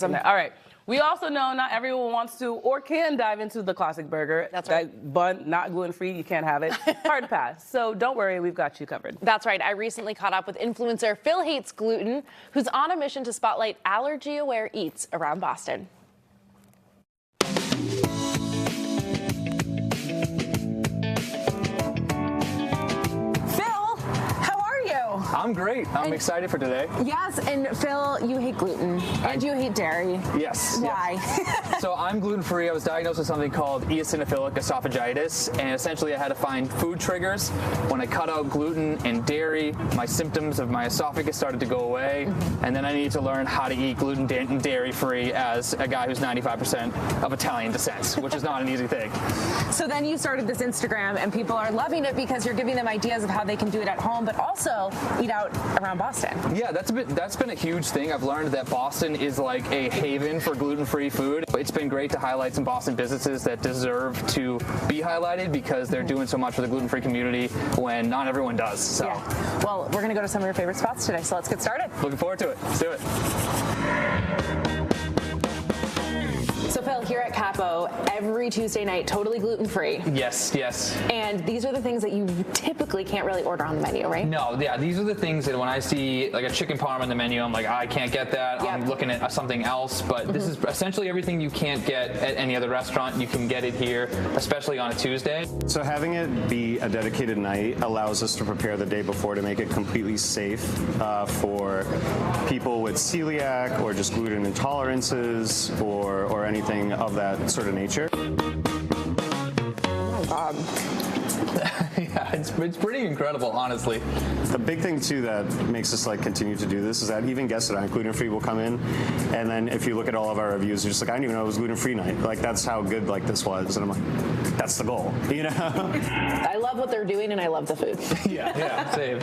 All right. We also know not everyone wants to or can dive into the classic burger. That's right. That bun, not gluten-free, you can't have it. Hard to pass. So don't worry, we've got you covered. That's right. I recently caught up with influencer Phil Hates Gluten, who's on a mission to spotlight allergy-aware eats around Boston. I'm great. I'm excited for today. Yes, and Phil, you hate gluten and you hate dairy. Yes. Why? Yes. So I'm gluten-free. I was diagnosed with something called eosinophilic esophagitis, and essentially I had to find food triggers. When I cut out gluten and dairy, my symptoms of my esophagus started to go away, and then I needed to learn how to eat gluten and dairy-free as a guy who's 95% of Italian descent, which is not an easy thing. So then you started this Instagram, and people are loving it because you're giving them ideas of how they can do it at home, but also eat out around Boston. Yeah, that's been a huge thing. I've learned that Boston is like a haven for gluten-free food. It's been great to highlight some Boston businesses that deserve to be highlighted because they're doing so much for the gluten-free community when not everyone does. So. Yeah. Well, we're going to go to some of your favorite spots today, so let's get started. Looking forward to it. Let's do it. So Phil, here at Kappo, every Tuesday night, totally gluten-free. Yes, yes. And these are the things that you typically can't really order on the menu, right? No, yeah, these are the things that when I see like a chicken parm on the menu, I'm like, I can't get that. Yep. I'm looking at something else, but this is essentially everything you can't get at any other restaurant. You can get it here, especially on a Tuesday. So having it be a dedicated night allows us to prepare the day before to make it completely safe for people with celiac or just gluten intolerances or anything of that sort of nature. Oh my God. Yeah, it's pretty incredible, honestly. The big thing too that makes us continue to do this is that even guests that aren't gluten-free will come in, and then if you look at all of our reviews, you're just like, I didn't even know it was gluten-free night. Like, that's how good this was, and I'm like, that's the goal, you know? I love what they're doing, and I love the food. Yeah, same.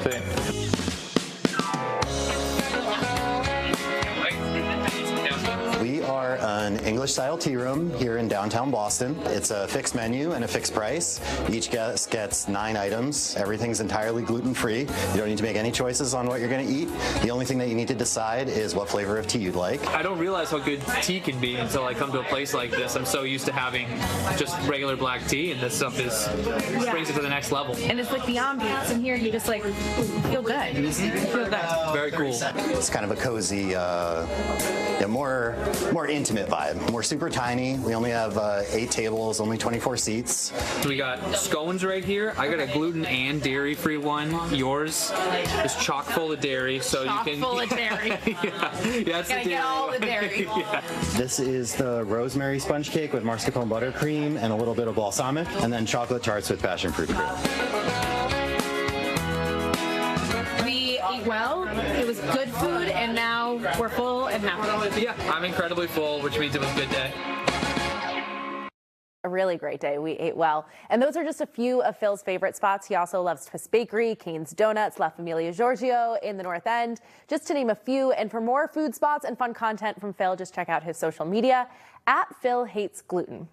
We are an English-style tea room here in downtown Boston. It's a fixed menu and a fixed price. Each guest gets 9 items. Everything's entirely gluten-free. You don't need to make any choices on what you're going to eat. The only thing that you need to decide is what flavor of tea you'd like. I don't realize how good tea can be until I come to a place like this. I'm so used to having just regular black tea, and this stuff brings it to the next level. And it's like the ambiance in here, you just feel good. You feel good. Very cool. It's kind of a cozy, more intimate vibe. We're super tiny. We only have 8 tables, only 24 seats. We got scones right here. I got a gluten and dairy-free one. Yours is chock full of dairy, so Chock you can. full of dairy. That's Gotta get all the dairy. Yeah. This is the rosemary sponge cake with mascarpone buttercream and a little bit of balsamic, and then chocolate tarts with passion fruit cream. We ate well, it was good food, and now we're full and happy. Yeah, I'm incredibly full, which means it was a good day. A really great day. We ate well. And those are just a few of Phil's favorite spots. He also loves Twist Bakery, Cane's Donuts, La Familia Giorgio in the North End, just to name a few. And for more food spots and fun content from Phil, just check out his social media at Phil Hates Gluten.